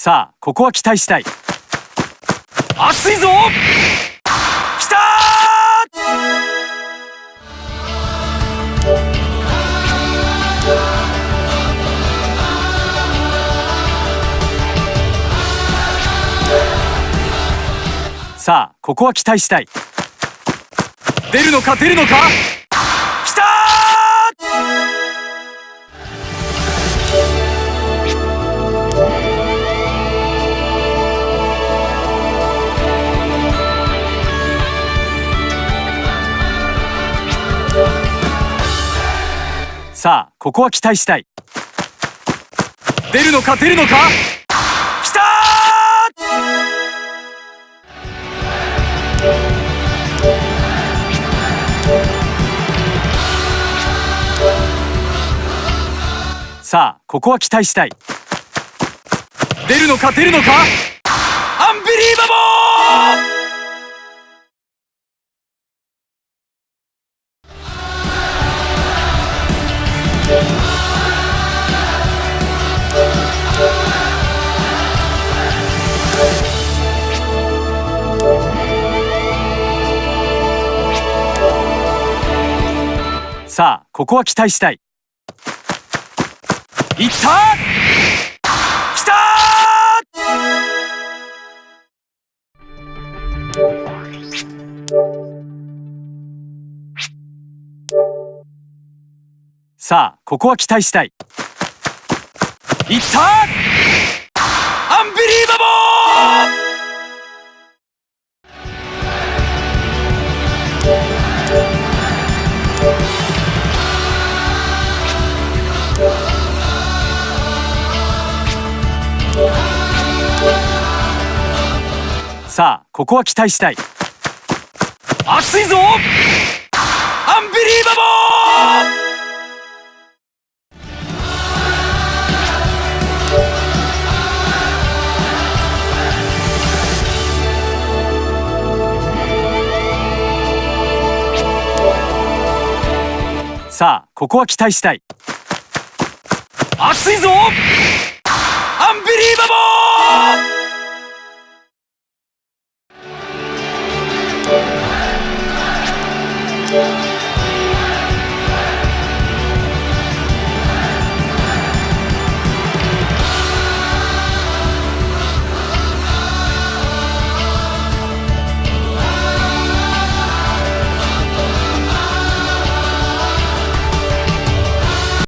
さあ、ここは期待したい。熱いぞ。きたー。さあ、ここは期待したい。出るのか出るのか。きたー。さあ、ここは期待したい。出るのか出るのか。きたー。さあ、ここは期待したい。出るのか出るのか。アンビリーバボー。さあ、ここは期待したい。いった。きたー。さあ、ここは期待したい。いった。アンビリーバボー。さあ、ここは期待したい。熱いぞ。アンビリーバボー。さあ、ここは期待したい。熱いぞ。アンビリーバボー。